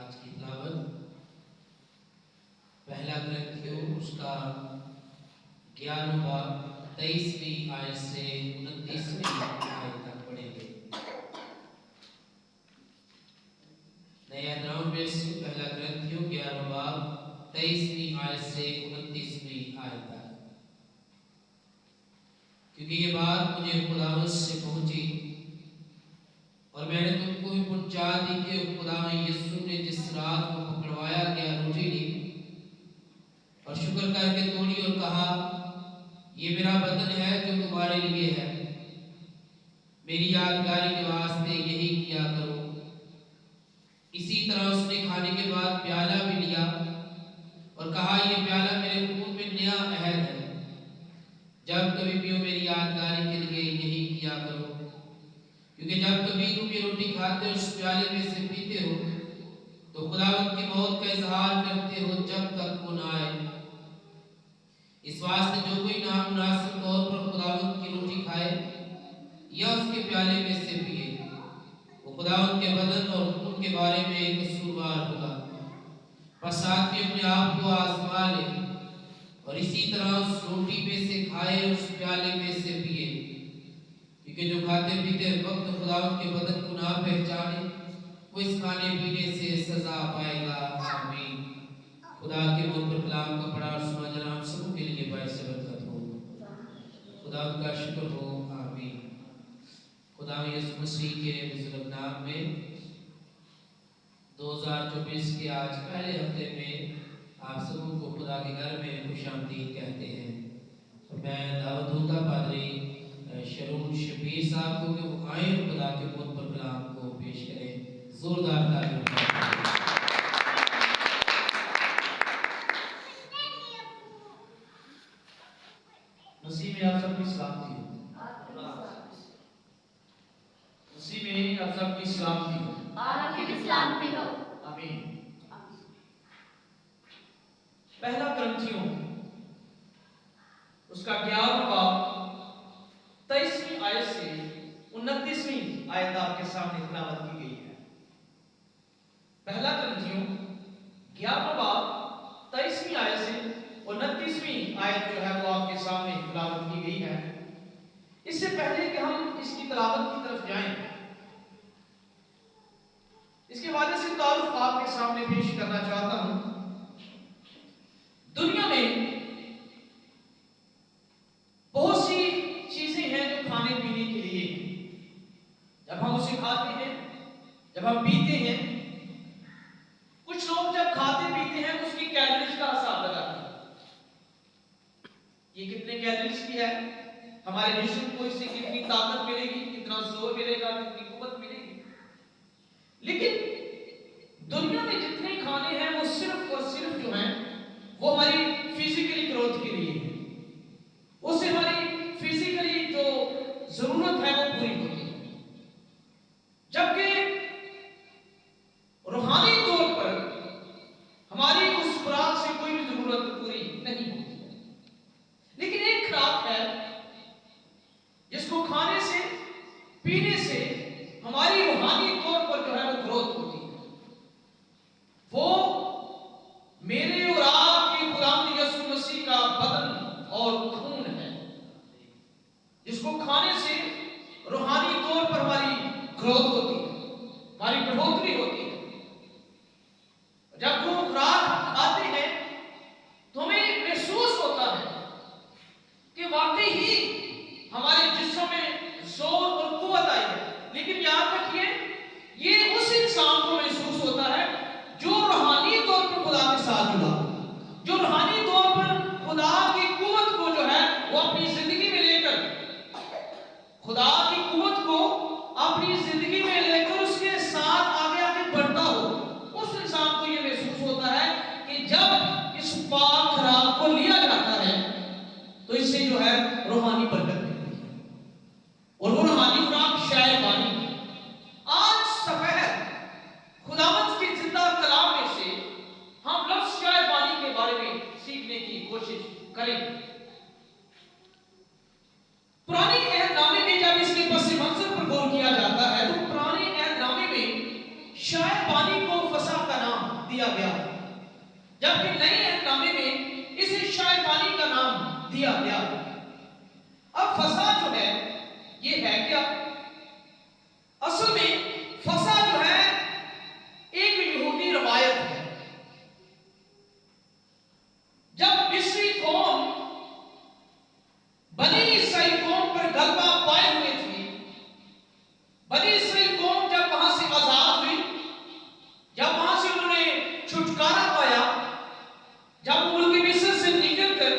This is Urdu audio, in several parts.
آج کی تلاوت پہلا کرنتھیوں اس کا 11واں باب 23ویں آیت سے 29ویں آیت تک پڑھیں گے۔ نیا نام میں سے پہلا کرنتھیوں 11واں باب 23ویں آیت سے 29ویں آیت تک، کیونکہ یہ بات مجھے خداوند سے پہنچی اور میں نے تم کو بھی پہنچا دی کہ خداوند یسوع نے جس رات کو پکڑوایا گیا روٹی لی اور شکر کر کے توڑی اور کہا، یہ میرا بدن ہے جو تمہارے لیے ہے، میری یادگاری کے واسطے یہی کیا کرو۔ اسی طرح اس نے کھانے کے بعد پیالہ بھی لیا اور کہا، یہ پیالہ میرے خون میں نیا عہد ہے، جب کبھی پیو میری یادگاری کے لیے یہی کیا کرو۔ کیونکہ جب کبھی تم یہ روٹی کھاتے اور اس پیالے میں سے پیتے ہو تو خداوند کی موت کا اظہار کرتے ہو جب تک وہ نہ آئے۔ اس واسطے جو کوئی نامناسب طور پر خداوند کی روٹی کھائے یا اس کے پیالے میں سے پیے، وہ خداوند کے بدن اور خون کے بارے میں قصوروار ہوگا۔ پس آدمی اپنے آپ کو آزما لے اور اسی طرح اس روٹی میں سے کھائے اور اس پیالے میں سے پیے، کیونکہ جو کھاتے پیتے وقت خداوند کے بدن کو نہ پہچانے وہ اس کھانے پینے سے سزا پائے گا۔ آمین۔ خدا کے نور پر کلام کا پڑھا اور سنا جناب سب کے لیے باعث برکت ہو۔ خداوند کا شکر ہو۔ آمین۔ خدا یسوع مسیح کے بزرگ نام میں 2024 کے آج پہلے ہفتے میں آپ سب کو خدا کے گھر میں خوش آمدید کہتے ہیں۔ میں دعوت ہوتا پادری شرون شبیر صاحب کو کہ وہ آئیں اور خدا کے نور پر کلام کو پیش کریں۔ زوردار تالیوں۔ مسیح میں آپ سب کی سلامتی ہو۔ مسیح میں آپ سب کی سلامتی ہو۔ آپ کی بھی سلامتی ہو۔ آمین۔ پہلا کرنتھیوں اس کا 11واں باب 23ویں آیت سے 29ویں آیت آپ کے سامنے تلاوت کی گئی ہے۔ پہلا کرنتھیوں 11واں باب 23ویں آیت سے 29ویں آیت جو ہے وہ آپ کے سامنے تلاوت کی گئی ہے۔ اس سے پہلے کہ ہم اس کی تلاوت کی طرف جائیں، اس کے حوالے سے تعارف آپ کے سامنے پیش کرنا چاہتا ہوں۔ دنیا میں بہت سی چیزیں ہیں جو کھانے پینے کے لیے ہیں۔ جب ہم اسے کھاتے ہیں، جب ہم پیتے ہیں، کچھ لوگ جب کھاتے پیتے ہیں تو اس کی کیلوریز کا حساب لگاتے ہیں۔ یہ کتنے کیلوریز کی ہے، ہمارے جسم کو اس سے کتنی طاقت ملے گی، کتنا زور ملے گا، کتنی قوت ملے گی۔ لیکن دنیا میں جتنے کھانے ہیں وہ صرف اور صرف جو ہیں وہ ہماری فزیکلی گروتھ کے لیے ہے، اس سے ہماری فزیکلی جو ضرورت ہے وہ پوری ہوتی ہے، جبکہ روحانی طور پر ہماری اس خوراک سے کوئی بھی ضرورت پوری نہیں ہوتی ہے۔ لیکن ایک خوراک ہے جس کو کھانے سے، پینے سے ہماری روحانی طور پر جو ہے وہ گروتھ ہوتی ہے، وہ میرے اور آپ کے خداوند یسوع مسیح کا بدن اور خون ہے، جس کو کھانے سے روحانی طور پر ہماری گروتھ ہوتی ہے، ہماری بڑھوتری ہوتی ہے۔ جب وہ خوراک ہم کھاتے ہیں تو ہمیں محسوس ہوتا ہے کہ واقعی ہی ہمارے جسم میں زور اور قوت آئی ہے۔ لیکن یاد رکھیے، یہ اس انسان کو محسوس ہوتا ہے جو روحانی طور پر خدا کے ساتھ جڑا، جو روحانی طور پر خدا کی قوت کو جو ہے وہ اپنی زندگی میں لے کر، خدا کی قوت کو اپنی زندگی میں لے کر اس کے ساتھ آگے آگے بڑھتا ہو، اس انسان کو یہ محسوس ہوتا ہے کہ جب اس پاک خوراک کو لیا جاتا ہے تو اس سے جو ہے روحانی برکت ملتی ہے، اور وہ روحانی خوراک شاید بانی ہے۔ آج سپہر خداوند کے زندہ کلام میں سے ہم لفظ شاید بانی کے بارے میں سیکھنے کی کوشش کریں۔ پرانے عہد نامے میں جب اس کے پس منظر پر غور کیا جاتا ہے تو پرانے عہد نامے میں شاید بانی کو فصح کا نام دیا گیا، جبکہ نئے عہد نامے میں اسے شائبانی کا نام دیا گیا۔ اب فساد جو ہے یہ ہے کیا؟ اصل میں فساد جو ہے ایک یہودی روایت ہے۔ جب مصری قوم بنی اسرائیل قوم پر غلبہ پائے ہوئے تھے، بنی اسرائیل قوم جب وہاں سے آزاد ہوئی، جب وہاں سے انہوں نے چھٹکارا پایا، جب ملک مصر سے نکل کر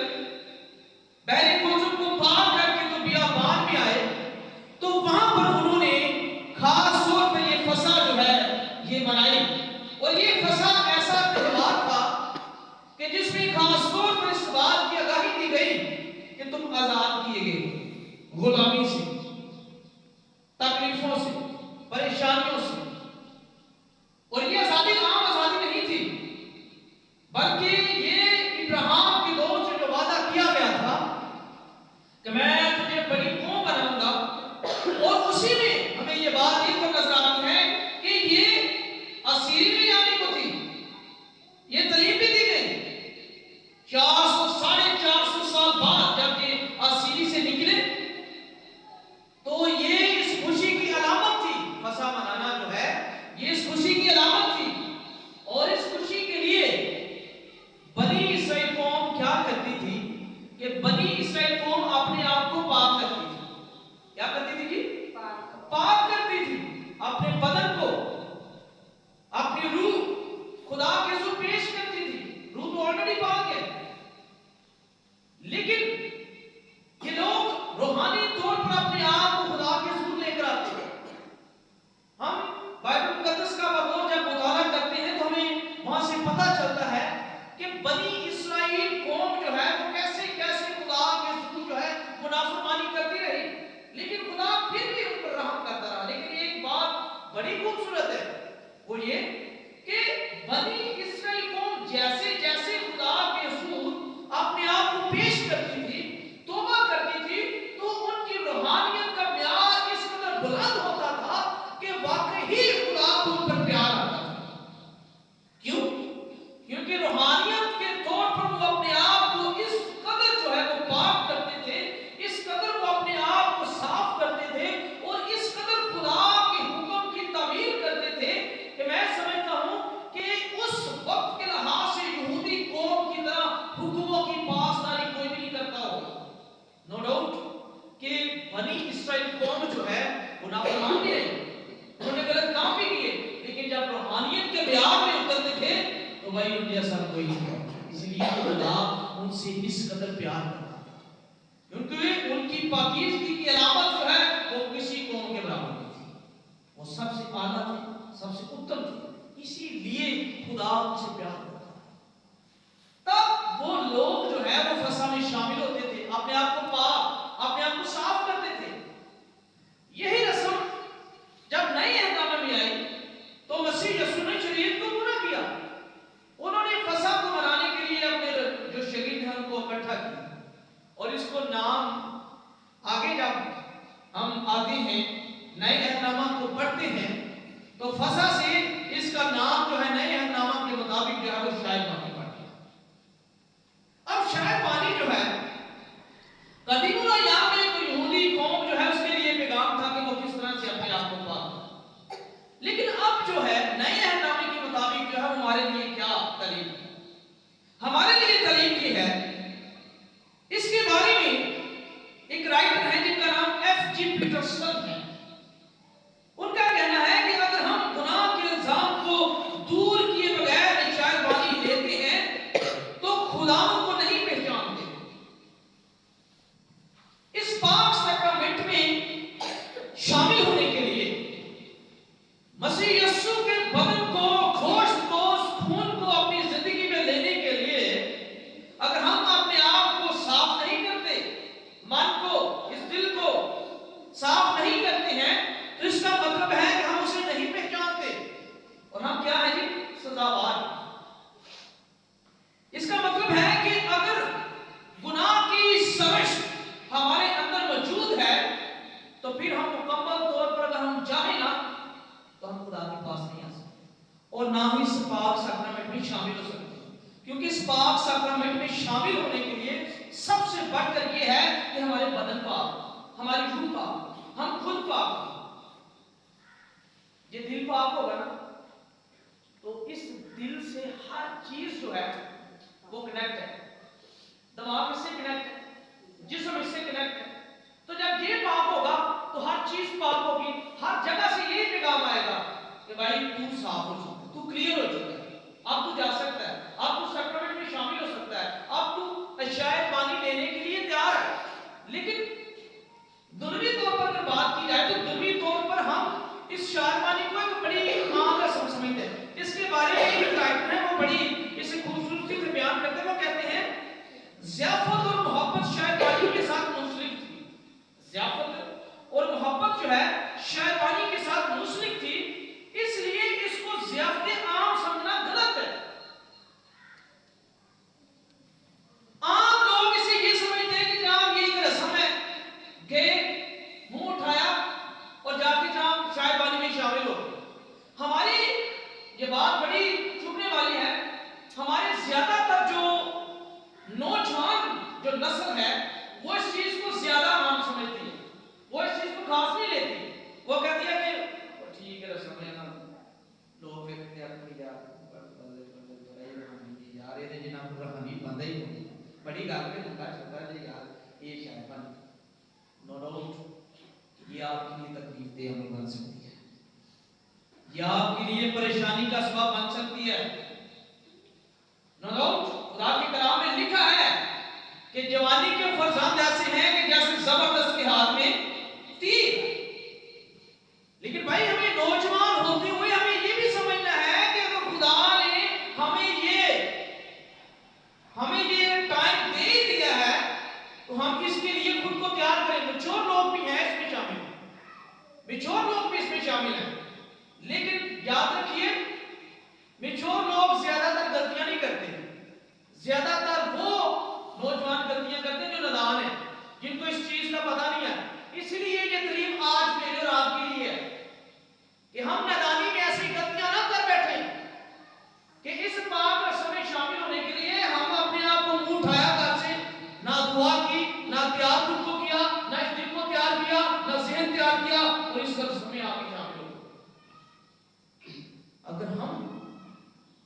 بحر قلزم کو پار کر کے تو بیابان میں آئے، تو وہاں پر انہوں نے خاص طور پر یہ فسح جو ہے یہ منائی۔ اور یہ فسح ایسا تہوار تھا کہ جس میں خاص طور پر اس بات کی آگاہی دی گئی کہ تم آزاد کیے گئے غلامی سے، تکلیفوں سے، پریشانیوں سے۔ اور یہ آزادی عام آزادی نہیں تھی، بلکہ یہ ابراہیم کے دور سے جو وعدہ کیا گیا تھا کہ میں تجھے بڑی قوم بناؤں گا، اور اسی میں ہمیں یہ بات یہ نظر آتی ہے کہ یہ اسیری میں جانے کو تھی، یہ تعلیم بھی دی گئی۔ 400 سال بعد جب یہ اسیری سے نکلے تو یہ اس خوشی کی علامت تھی، فسح منانا جو ہے یہ اس خوشی کی علامت تھی۔ اور اس خوشی کے لیے بنی اسرائیل قوم کیا کرتی تھی کہ بنی اسرائیل قوم اپنے آپ کو پاک کرتی تھی۔ کیا کرتی تھی جی؟ پاک کرتی تھی اپنے بدن کو، اپنی روح خدا کے حضور پیش کرتی تھی۔ روح تو آلریڈی پاک ہے، لیکن یہ لوگ روحانی طور پر اپنے آپ کو خدا کے حضور لے کر آتے ہیں۔ ہم بائبل مقدس کا بغور جب مطالعہ کرتے ہیں تو ہمیں وہاں سے پتہ چلتا ہے کہ بنی اسرائیل قوم جو ہے وہ کیسے کیسے خدا کے حضور جو ہے نافرمانی کرتی رہی، لیکن خدا پھر بھی ان پر رحم کرتا رہا۔ لیکن ایک بات بڑی خوبصورت ہے، وہ یہ کہ بنی اسرائیل قوم جیسے جیسے خدا کے حضور اپنے آپ کو پیش کرتی تھی، توبہ کرتی تھی، تو ان کی روحانیت کا معیار اس قدر بلند ہوتا تھا کہ واقعی خدا کو ان پر پیار آتا تھا۔ کیوں؟ کیونکہ روحانیت کے طور پر وہ اپنے آپ کو اس قدر جو ہے وہ پاک کرتے تھے، اس قدر وہ اپنے آپ کو صاف کرتے تھے، اور اس قدر خدا کے حکم کی تعمیل کرتے تھے کہ میں سمجھتا ہوں کہ اس وقت کے لحاظ سے یہودی قوم کی طرح حکموں کی پاسداری کوئی بھی نہیں کرتا ہوگا۔ نو ڈاؤٹ کہ بنی اسرائیل قوم جو ہے وہ نافرمان بھی رہی، انہوں نے غلط کام بھی کیے، لیکن جب روحانیت کے معیار میں اترتے تھے تو بھائی ان جیسا کوئی نہیں تھا۔ اس لیے خدا ان سے اس قدر پیار کرتا تھا، کیونکہ ان کی پاکیزگی کی علامت جو ہے وہ کسی قوم کے برابر نہیں تھی، وہ سب سے اعلیٰ تھی، سب سے اتم تھی، اسی لیے خدا ان سے پیار کرتا ہے۔ تب وہ لوگ جو ہے وہ فسح میں شامل ہوتے تھے، اپنے آپ کو پاک، اپنے آپ کو صاف کرتے تھے۔ یہی رسم جب نئے عہد نامے میں آئی تو مسیح یسوع نے شریعت کو پورا کیا۔ انہوں نے فسح کو منانے کے لیے اپنے جو شاگرد ہیں ان کو اکٹھا کیا، اور اس کو نام آگے جب ہم آتے ہیں نئے عہد نامہ کو پڑھتے ہیں تو فسح سے اس کا نام جو ہے نئے عہد نامہ کے مطابق جو ہے وہ شائبانی پڑ گیا۔ اب شائبانی جو ہے قدیم الایام میں تو یہودی قوم جو ہے اس کے لیے پیغام تھا کہ وہ کس طرح سے اپنے آپ کو پاک، لیکن اب جو ہے نئے عہد نامے کے مطابق جو ہے ہمارے لیے کیا تعلیم ہے؟ ہمارے لیے تعلیم کی ہے، اس کے بارے میں ایک رائٹر ہے جن کا نام F.G. پیٹرسن ہے۔ ان کا کہنا ہے کہ اگر ہم گناہ کے الزام کو دور کیے بغیر شائبانی لیتے ہیں تو خدا کو نہیں پہچانتے۔ اس پاک سیکرامنٹ میں شامل ہونے کے لیے، مسیح یسوع کے بدن کو، گوشت کو، خون کو اپنی زندگی میں لینے کے لیے اگر ہم اپنے آپ کو صاف نہیں کرتے، من کو، اس دل کو صاف نہیں کرتے ہیں، تو اس کا مطلب ہے کہ ہم اسے نہیں پہچانتے، اور ہم کیا ہیں جی؟ سزاوار۔ اس کا مطلب ہے کہ اگر گناہ کی سرشت ہمارے اندر موجود ہے تو پھر ہم مکمل طور پر اگر ہم چاہیں نا تو ہم خدا کے پاس نہیں آ سکتے۔ اور نہ ہی اس پاک ساکرامنٹ میں شامل ہو سکتے ہیں، کیونکہ اس پاک ساکرامنٹ میں شامل ہونے کے لیے سب سے بڑھ کر یہ ہے کہ ہمارے بدن پاک، ہماری روح پاک، ہم خود پاک، یہ دل پاک ہوگا نا تو اس دل سے ہر چیز جو ہے وہ کنیکٹ ہے، دماغ اس سے کنیکٹ ہے، جسم اس سے کنیکٹ ہے، تو جب یہ پاک ہوگا تو ہر چیز پاک ہوگی، ہر جگہ سے یہ پیغام آئے گا کہ بھائی تو صاف ہو چکا ہے، تو کلیئر ہو چکا ہے، اب تو جا سکتا ہے، اب تو سیکرمنٹ میں شامل ہو سکتا ہے، اب تو اشیائے پانی لینے کے لیے تیار ہے۔ لیکن دنوی طور پر اگر بات کی جائے تو دنوی طور پر ہم اس شائع پانی کو ایک بڑی عام رسم سمجھتے ہیں، اس کے بارے میں جو رائٹر ہے وہ بڑی اسے خوبصورتی سے بیان کرتے ہیں، وہ کہتے ہیں ضیافت اور محبت شائع پانی کے ساتھ منسلک تھی، ضیافت اور محبت جو ہے شائع پانی کے ساتھ منسلک تھی، اس لیے اس کو ضیافت عام سمجھنا غلط ہے۔ عام لوگ اسے یہ سمجھتے ہیں کہ جناب یہ ایک رسم ہے، گئے منہ اٹھایا اور جا کے جناب شائع پانی میں شامل ہو۔ ہماری یہ بات بڑی چبھنے والی ہے، ہمارے زیادہ تر جو نوجوان جو نسل ہے وہ اس چیز کو زیادہ عام سمجھتی ہے، وہ اس چیز کو خاص نہیں لیتی، وہ کہتی ہے کہ ٹھیک ہے رسم ہے نا، لوگ کہتے ہیں یار یہ جناب پورا حبیب بندہ ہی ہوگی بڑی گل پہ دھکا چھوٹا جی یار یہ شاید بن نو ڈاؤٹ یہ آپ کے لیے تکلیف دہ عمل بن سکتی ہے، یہ آپ کے لیے پریشانی کا سبب بن سکتی ہے۔ نو ڈاؤٹ خدا کے کلام میں لکھا ہے کہ جوانی کے فرزند ایسے ہیں کہ جیسے زبردست کے ہاتھ میں تیر، لیکن بھائی ہمیں نوجوان ہوتے ہوئے ہمیں یہ بھی سمجھنا ہے کہ اگر خدا نے ہمیں یہ ٹائم دے دیا ہے تو ہم اس کے لیے خود کو تیار کریں۔ میچور لوگ بھی ہیں اس میں شامل، میچور لوگ بھی اس میں شامل ہیں، لیکن یاد رکھیے میچور لوگ زیادہ تر غلطیاں نہیں کرتے، زیادہ تر وہ نوجوان غلطیاں کرتے ہیں جو نادان ہیں، جن کو اس چیز کا پتہ نہیں ہے۔ اس لیے یہ تعلیم آج میرے اور آپ کے لیے ہے کہ ہم نادانی میں ایسی غلطیاں نہ کر بیٹھیں کہ اس پاک رسم میں شامل ہونے کے لیے ہم اپنے آپ کو منہ اٹھایا گھر سے، نہ دعا کی، نہ تیار خود کو کیا، نہ اس دل کو تیار کیا، نہ ذہن تیار کیا اور اس رسم میں آ کے شامل ہو۔ اگر ہم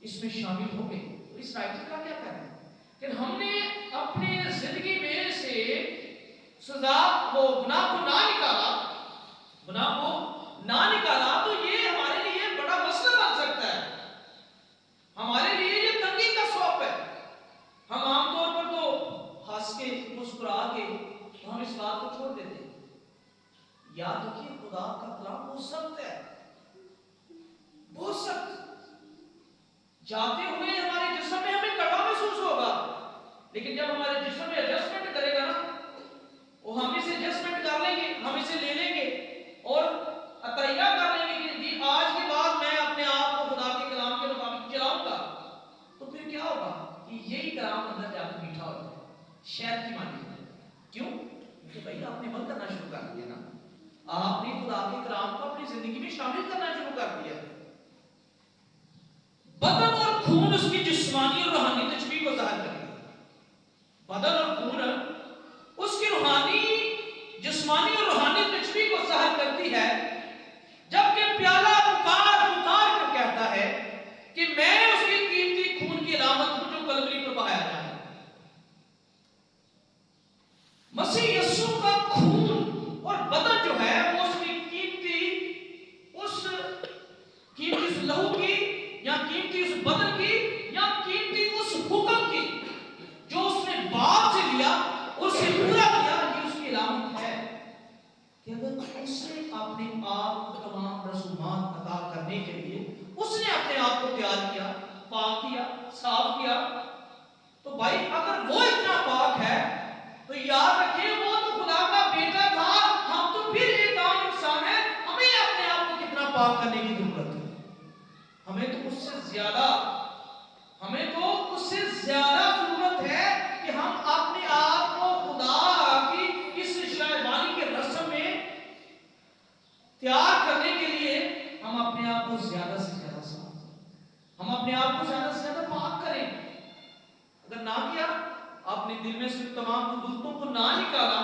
اس میں شامل ہو گئے تو اس رائٹر کا کیا کہنا ہے کہ ہم نے اپنے زندگی میں سے سزا وہ گناہ کو نہ نکالا تو یہ ہمارے لیے بڑا مسئلہ بن سکتا ہے، ہمارے لیے یہ تنگی کا سبب ہے۔ ہم عام طور پر تو ہنس کے مسکرا کے ہم اس بات کو چھوڑ دیتے ہیں۔ یاد رکھیے خدا کا کلام بہت سخت ہے، بہت سخت، جاتے ہوئے ہمارے جسم میں ہمیں کڑوا محسوس ہوگا، لیکن جب ہمارے جسم میں ایڈجسٹمنٹ کرے گا نا، وہ ہم اسے ایڈجسٹمنٹ کر لیں گے، ہم اسے لے لیں گے اور عطیہ کر لیں گے کہ جی آج کے بعد میں اپنے آپ کو خدا کے کلام کے مطابق چلاؤں گا، تو پھر کیا ہوگا کہ یہی کلام اندر جا کے میٹھا ہو جائے، شہد کی مانند ہو جائے۔ کیوں؟ کیونکہ بھائی آپ نے عمل کرنا شروع کر دیا نا، آپ نے خدا کے کلام کو اپنی زندگی میں شامل کرنا شروع کر دیا۔ بدن اور خون اس کی جسمانی اور روحانی تشبیہ کو ظاہر کرتے ہیں، بدن اور خون اس کی روحانی، جسمانی اور روحانی تشبیہ کو ظاہر کرتی ہے، جبکہ پیالہ پکار کر کہتا ہے کہ میں اس کی قیمتی خون کی علامت ہوں جو کلوری پر بہایا جائے۔ مسیح یسوع کا خون اور بدن جو ہے وہ اس کی قیمتی اس لہو کی یا قیمتی اس بدن کی یا قیمتی اس حکم کی جو اس نے باپ سے لیا، اسے پورا کیا، یہ اس کی علامت ہے کہ اگر اس نے اپنے آپ کو تمام رسومات ادا کرنے کے لیے اس نے اپنے آپ کو تیار کیا، پاک کیا، صاف کیا، تو بھائی اگر وہ اتنا پاک ہے تو یاد رکھیں وہ تو خدا کا بیٹا تھا، ہم تو پھر ایک عام انسان ہیں، ہمیں اپنے آپ کو کتنا پاک کرنے کی ضرورت ہے۔ ہمیں تو اس سے زیادہ ضرورت ہے کہ ہم اپنے آپ کو خدا کی اس شائبانی کے رسم میں تیار کرنے کے لیے ہم اپنے آپ کو زیادہ سے زیادہ صاف کریں۔ اپنے آپ کو زیادہ سے زیادہ پاک کریں. اگر نہ کیا، اپنے دل میں سے تمام دوستوں کو نہ نکالا،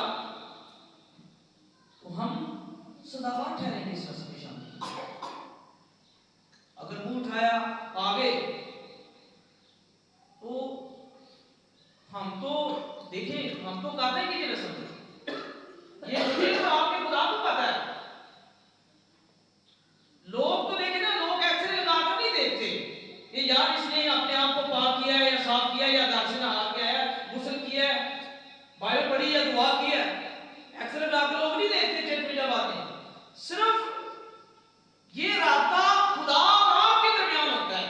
تو ہم سزاوار ٹھہریں گے اس رسم میں شامل. اگر منہ اٹھایا آگے تو ہم تو دیکھیں، ہم تو کہتے ہیں کہ یہ رسم ہے، یہ تو آپ کے خدا کو پتا ہے. لوگ تو دیکھیں نا، لوگ ایسے لگا کر نہیں دیکھتے کہ یار اس نے اپنے آپ کو پاک کیا ہے یا صاف کیا ہے یا دار سے نہا کیا ہے، غسل کیا ہے، بائبل پڑھی یا دعا کیا ہے. ایسے لگا کے لوگ نہیں دیکھتے چرچ میں جب آتے ہیں. صرف یہ رابطہ خدا اور آپ کے درمیان ہوتا ہے.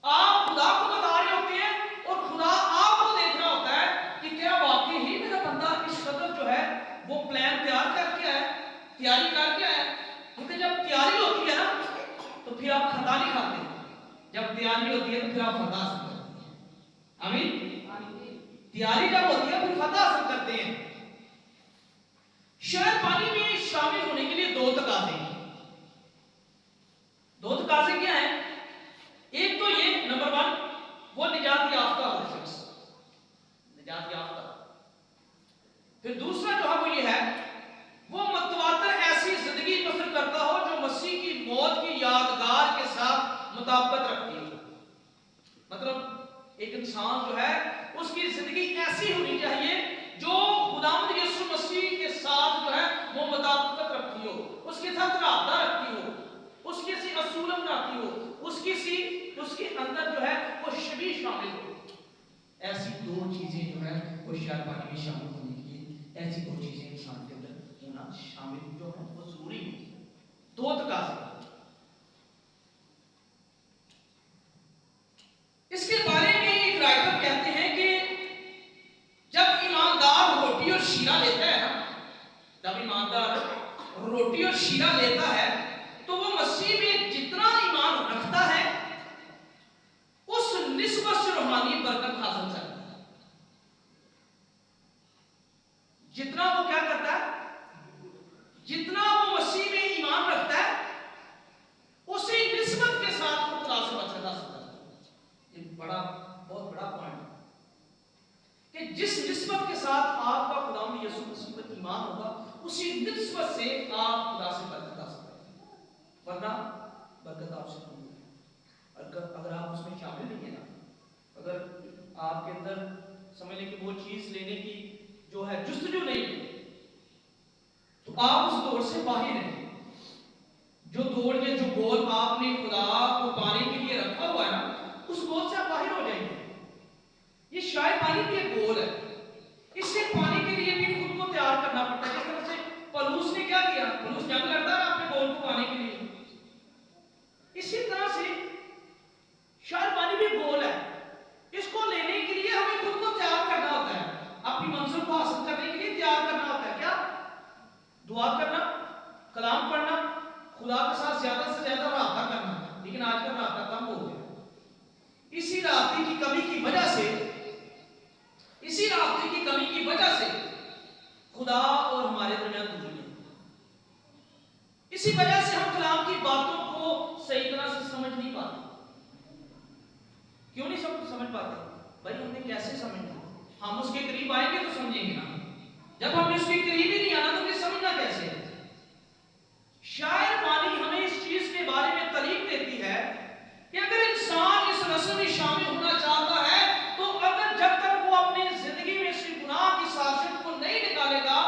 آپ خدا کو بتا رہے ہوتے ہیں اور خدا آپ کو دیکھ رہا ہوتا ہے کہ کیا واقعی ہی میرا بندہ اس قدر جو ہے وہ پلان تیار کر کے آیا، تیاری کر کے آیا. کیونکہ جب تیاری ہوتی ہے نا تو پھر آپ خطا نہیں کھاتے. جب تیاری ہوتی ہے تو پھر آپ فتح حاصل کرتے ہیں. آمین. تیاری جب ہوتی ہے پھر فتح حاصل کرتے ہیں. شاید پانی میں شامل ہونے کے لیے دو تقاضے ہیں. دو تقاضے کیا ہیں؟ ایک تو یہ نمبر 1 وہ نجات یافتہ ہو شخص، نجات یافتہ. پھر دوسرا جو ہے وہ یہ ہے وہ متواتر ایسی زندگی بسر کرتا ہو جو مسیح کی موت کی یادگار کے ساتھ مطابقت رکھتی ہو. مطلب ایک انسان جو ہے اس کی زندگی ایسی ہونی چاہیے جو خداوند یسوع مسیح کے ساتھ جو ہے وہ مطابقت رکھتی ہو، اس کے ساتھ رابطہ رکھتی ہو، اس کے سی اصول بناتی ہو، اس کے اندر جو ہے وہ شبیہ شامل ہو. ایسی دو چیزیں جو ہے وہ شاید پانی میں شامل ہونے کے لیے، ایسی دو چیزیں انسان کے اندر ہونا شامل جو ہے وہ ضروری ہوتی ہے. دو تقاضے. اس کے بارے میں ایک رائٹر کہتے ہیں کہ جب ایماندار روٹی اور شیرہ لیتا ہے نا، جب ایماندار روٹی اور شیرہ لیتا ہے تو وہ مسیح میں جتنا ایمان رکھتا ہے اس نسبت سے روحانی برکت حاصل کرتا ہے. جتنا وہ کیا کرتا ہے، جتنا وہ مسیح میں ایمان رکھتا ہے اسی نسبت کے ساتھ وہ خدا سے برکت حاصل کرتا ہے. یہ بہت بڑا پوائنٹ ہے کہ جس نسبت کے ساتھ آپ کا خداوند یسوع مسیح پر ایمان ہوگا اسی نسبت سے آپ خدا سے برکت حاصل کریں گے. ورنہ برکت آپ سے نہیں ہوگی. اگر آپ اس میں شامل نہیں ہیں نا، اگر آپ کے اندر سمجھ لیں کہ وہ چیز لینے کی جو ہے جستجو نہیں ہے، تو آپ اس دوڑ سے باہر ہیں. جو دوڑ کے جو گول آپ نے خدا کو پانے کے لیے رکھا ہوا ہے نا، اس گول سے آپ باہر ہو جائیں گے. یہ شاید پانی بھی ایک گول ہے. اس سے پانی کے لیے بھی خود کو تیار کرنا پڑتا ہے. جس طرح سے پولوس نے کیا کیا، پولوس جنگ لڑتا ہے اپنے گول کو پانے کے لیے. اسی طرح سے شاید پانی بھی گول ہے. اس کو لینے کے لیے ہمیں خود کو تیار کرنا ہوتا ہے. اپنی منزل کو حاصل کرنے کے لیے تیار کرنا ہوتا ہے. کیا؟ دعا کرنا، کلام پڑھنا، خدا کے ساتھ زیادہ سے زیادہ رابطہ کرنا. لیکن آج کل رابطہ کم ہو گیا. اسی رابطے کی کمی کی وجہ سے، اسی رابطے کی کمی کی وجہ سے خدا اور ہمارے درمیان دوری ہے. اسی وجہ سے ہم کلام کی باتوں کو صحیح طرح سے سمجھ نہیں پاتے. کیوں نہیں سمجھ پاتے؟ بھائی ہم نے کیسے سمجھنا؟ ہم اس کے قریب آئیں گے تو سمجھیں گے نا. جب ہم نے اس کے قریب ہی نہیں آنا تو پھر سمجھنا کیسے ہے؟ شاعر بانی ہمیں اس چیز کے بارے میں تعلیم دیتی ہے کہ اگر انسان اس رسم میں شامل ہونا چاہتا ہے تو اگر جب تک وہ اپنی زندگی میں اس گناہ کی سازش کو نہیں نکالے گا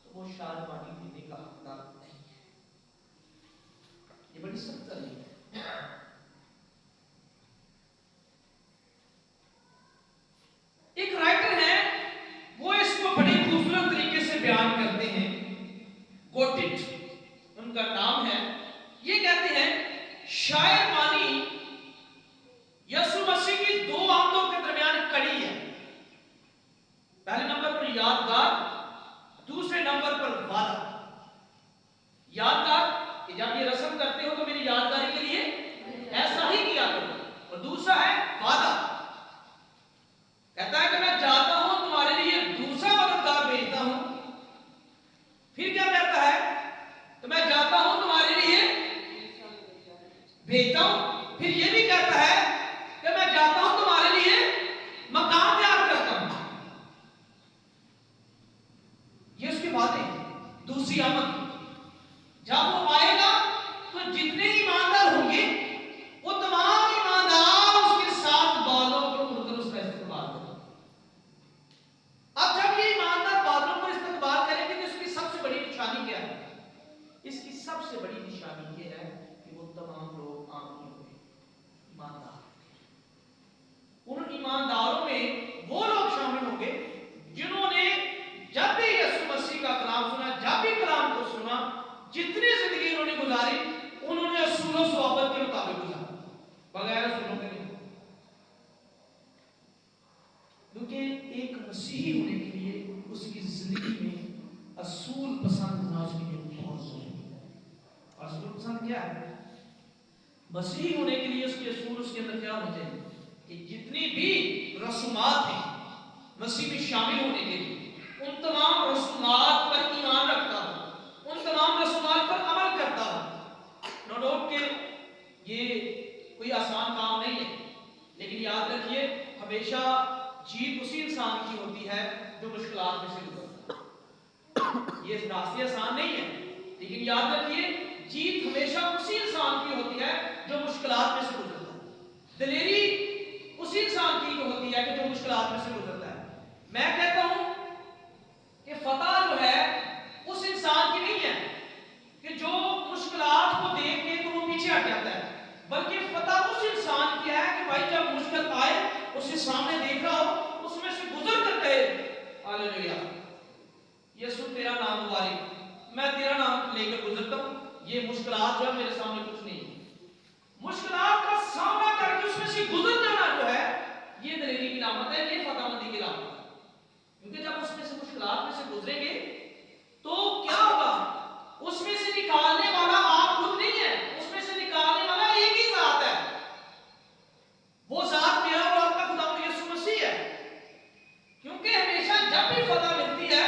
تو وہ شاعر بانی دینے کا حقدار نہیں ہے. یہ بڑی سخت تعلیم ہے. ایک رائٹر ہے وہ اس کو بڑی خوبصورت طریقے سے بیان کرتے ہیں. گوٹٹ ان کا پھر یہ بھی کہتا ہے کہ میں جاتا ہوں تمہارے لیے مکان تیار کرتا ہوں. یہ اس کے وعدے دوسری آمد. جب وہ آئے گا تو جتنے ایماندار ہوں گے وہ تمام ایماندار اس کے ساتھ بادلوں پر اڑ کر اس کا استقبال کریں. اب جب یہ ایماندار بادلوں پر استقبال کریں گے تو اس کی سب سے بڑی نشانی کیا ہے؟ اس کی سب سے بڑی نشانی یہ ہے کہ وہ تمام لوگ آمین ہوں گے، ایماندار. ان ایمانداروں میں وہ لوگ شامل ہوں گے جنہوں نے جب بھی یسوع مسیح کا کلام سنا، جب بھی کلام کو سنا، جتنی زندگی انہوں نے گزاری انہوں نے اصول و ضوابط کے مطابق گزارا، بغیر اصولوں کے نہیں. کیونکہ ایک مسیحی ہونے کے لیے اس کی زندگی میں اصول پسند ہونا اس کے لیے بہت ضروری ہے. اصول پسند کیا ہے؟ مسیحی ہونے کے لیے اس کے اصول اس کے اندر کیا ہونے چاہیے کہ جتنی بھی رسومات ہیں مسیح میں شامل ہونے کے لیے ان تمام رسومات پر ایمان رکھتا ہوں، ان تمام رسومات پر عمل کرتا ہوں. نو ڈاؤٹ کہ یہ کوئی آسان کام نہیں ہے، لیکن یاد رکھیے ہمیشہ جیت اسی انسان کی ہوتی ہے جو مشکلات میں سے گزرتا ہے. یہ راستے آسان نہیں ہے، لیکن یاد رکھیے جیت ہمیشہ اسی انسان کی ہوتی ہے جو مشکلات میں سے گزرتا ہے. دلیری اسی انسان کی ہوتی ہے کہ جو مشکلات میں سے گزرتا ہے. میں کہتا ہوں کہ فتح جو ہے اس انسان کی نہیں ہے کہ جو مشکلات کو دیکھ کے تو وہ پیچھے ہٹ جاتا ہے، بلکہ فتح اس انسان کی ہے کہ بھائی جب مشکل آئے اسے سامنے دیکھ رہا ہو، اس میں سے گزر کر کہے ہاللیلویا یسوع تیرا نام مبارک، میں تیرا نام لے کر گزرتا ہوں. یہ مشکلات جو ہے میرے سامنے کچھ نہیں. مشکلات کا سامنا کر کے اس میں سے گزر جانا جو ہے یہ دلیری کی علامت ہے، یہ فتح مندی کی علامت ہے. کیونکہ جب اس میں سے مشکلات میں سے گزریں گے تو کیا ہوگا؟ اس میں سے نکالنے والا آپ خود نہیں ہے، اس میں سے نکالنے والا ایک ہی ذات ہے. وہ ذات میرا اور آپ کا خدا یسوع مسیح ہے. کیونکہ ہمیشہ جب بھی فتح ملتی ہے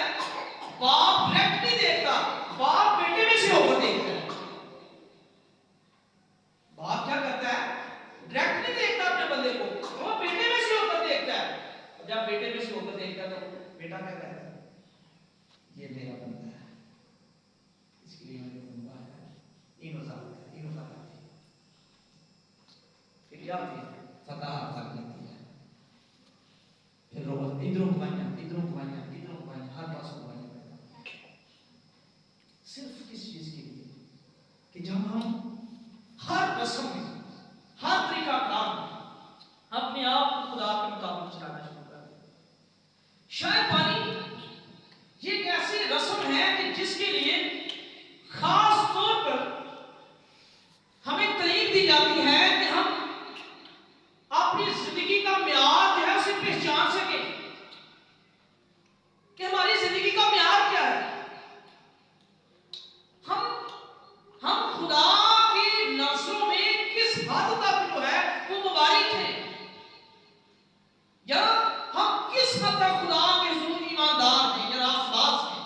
باپ ڈائریکٹ نہیں دیکھتا، باپ بیٹے میں سے ہو کر دیکھتا ہے. باپ کیا کرتا ہے؟ ڈائریکٹ نہیں دیکھتا اپنے بندے کو، وہ بیٹے میں سے ہو کر دیکھتا ہے. جب بیٹے میں سے ہو کر دیکھتا ہے تو بیٹا کیا کہتا ہے؟ یہ میرا بندہ ہے، اس کے لیے میں نے بندہ ہے. پھر کیا ہوتی ہے؟ فتح آ جاتی ہے. پھر روز ادھروں گوائیاں ہر پاس گوائیاں. صرف کس چیز کے لیے؟ کہ جب ہم ہر رسم میں، ہر طریقہ کار میں اپنے آپ کو خدا کے مطابق چلانا شروع کر دیں. شاید پانی یہ ایک ایسی رسم ہے کہ جس کے لیے خاص طور پر ہمیں تعلیم دی جاتی ہے کہ ہم اپنی زندگی کا معیار جو ہے اسے پہچان سکیں کہ ہماری زندگی کا معیار کیا ہے. ہم خدا کی نظروں میں کس حد تک جو ہے وہ مبارک ہیں، یا ہم کس حد تک خدا کے حضور ایماندار ہیں یا راست باز ہیں.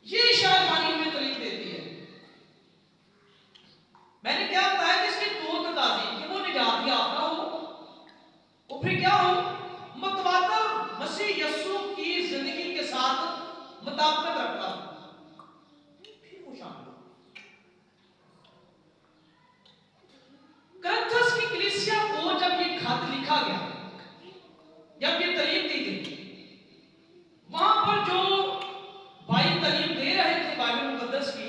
یہ شاید پانی ہمیں تعلیم دیتی ہے. میں نے کیا بتایا کہ اس کے دو تقاضے کہ وہ نجات یافتہ ہو، اور پھر کیا ہو؟ متواتر مسیح یسوع کی زندگی کے ساتھ مطابقت رکھتا ہو، پھر وہ شامل ہو. کرنتھس کی کلیسیا کو جب یہ خط لکھا گیا، جب یہ تعلیم دی گئی، وہاں پر جو بھائی تعلیم دے رہے تھے بائبل مقدس کی،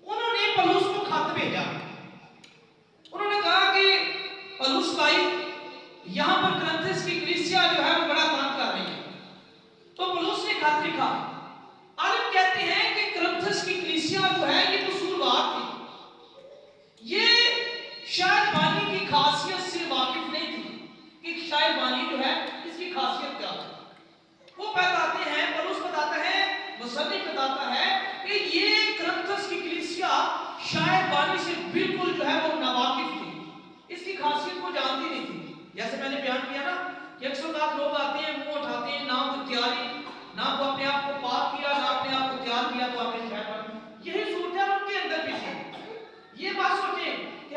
انہوں نے پولس کو خط بھیجا. انہوں نے کہا کہ پولس بھائی یہاں پر کرنتھس کی کلیسیا جو ہے وہ بڑا کام کر رہی ہے. تو پولس نے خط لکھا. عالم کہتے ہیں کہ کرنتھس کی کلیسیا جو ہے یہ قصوروار تھی. یہ شاید بانی کی خاصیت سے واقف نہیں تھی کہ شاید بانی جو ہے اس کی خاصیت کیا ہے. وہ بتاتے ہیں، پولس بتاتا ہے، مصنف بتاتا ہے کہ یہ کرنتھس کی کلیسیا شاید بانی سے بالکل جو ہے وہ ناواقف تھی، اس کی خاصیت کو جانتی نہیں تھی. جیسے میں نے بیان کیا نا کہ اکثر اوقات لوگ آتے ہیں، منہ اٹھاتے ہیں، نہ کو تیاری، نہ کو اپنے آپ کو پاک کیا، نہ اپنے آپ کو تیار کیا تو آپ نے شاید یہی صورتحال ان کے اندر بھی تھی. یہ بات سوچیں کہ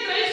23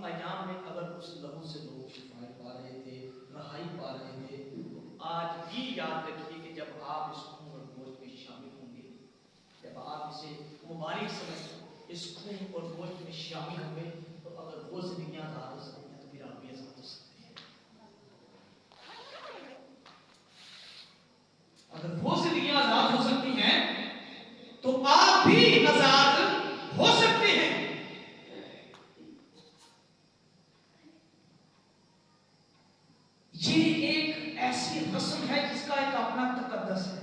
ان ایام میں اگر اس لہو سے لوگ شفائی پا رہے تھے، رہائی پا رہے تھے، تو آج بھی یاد رکھیے کہ جب آپ اس خون اور گوشت میں شامل ہوں گے، جب آپ اسے مبارک سمجھ اس خون اور گوشت میں شامل ہوں گے، تو اگر وہ زندگیاں آزاد ہو سکتی ہیں تو پھر آپ بھی آزاد ہو سکتے ہیں۔ اگر وہ زندگیاں آزاد ہو سکتی ہیں تو آپ بھی آزاد ہو سکتے ہیں۔ یہ ایک ایسی رسم ہے جس کا ایک اپنا تقدس ہے۔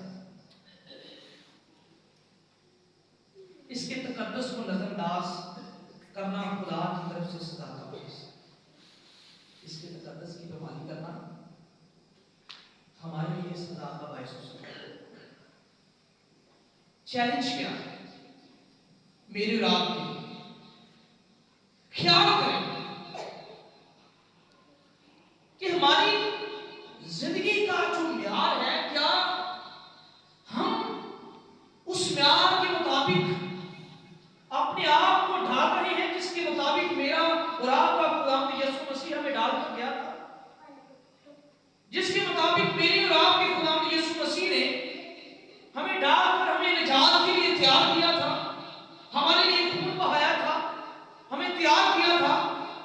اس کے تقدس کو نظر انداز کرنا خدا کی طرف سے سزا کا باعث ہے۔ اس کے تقدس کی پامالی کرنا ہمارے لیے سزا کا باعث ہو سکتا ہے۔ چیلنج کیا ہے میرے اور آپ کے؟ خیال کریں کہ ہماری زندگی کا جو معیار ہے، کیا ہم اس معیار کے مطابق اپنے آپ کو ڈھال رہے ہیں جس کے مطابق میرا اور آپ کا خداوند یسوع مسیح ہمیں ڈال کر گیا تھا، جس کے مطابق میرے اور آپ کے خداوند یسوع مسیح نے ہمیں ڈال کر ہمیں نجات کے لیے تیار کیا تھا، ہمارے لیے خون بہایا تھا، ہمیں تیار کیا تھا؟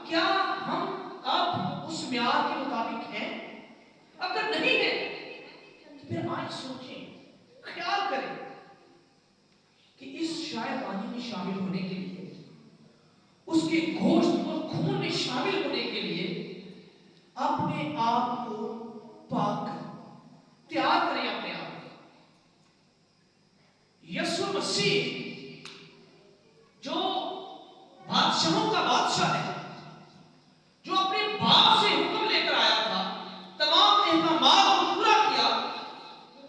کیا ہم اب اس معیار کے مطابق ہیں؟ اگر نہیں ہے تو پھر آج سوچیں، خیال کریں کہ اس شائبانی میں شامل ہونے کے لیے، اس کے گوشت اور خون میں شامل ہونے کے لیے اپنے آپ کو پاک کریں، تیار کریں اپنے آپ کو۔ یسوع مسیح جو بادشاہوں کا بادشاہ ہے، جو اپنے باپ سے حکم لے کر آیا تھا، تمام احکامات کو پورا کیا،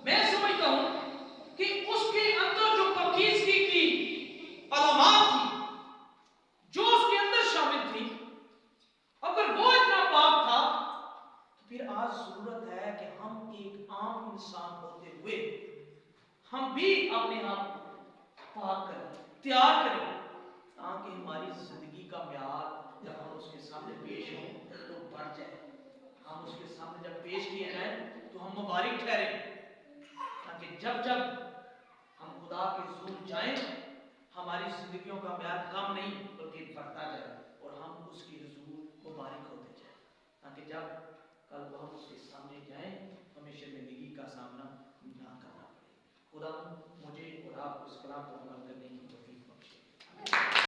میں سمجھتا ہوں کہ اس کے اندر جو پاکیزگی کی علامات تھی، جو اس کے اندر شامل تھی، اگر وہ اتنا پاک تھا تو پھر آج ضرورت ہے کہ ہم ایک عام انسان ہوتے ہوئے ہم بھی اپنے آپ کو پاک کریں، تیار کریں، تاکہ ہماری زندگی کا معیار جب ہم اس کے سامنے پیش ہوں تو بڑھ جائے۔ ہم اس کے سامنے جب پیش کیے جائیں تو ہم مبارک ٹھہریں، تاکہ جب جب ہم خدا کے حضور جائیں ہماری زندگیوں کا معیار کم نہیں بلکہ بڑھتا جائے۔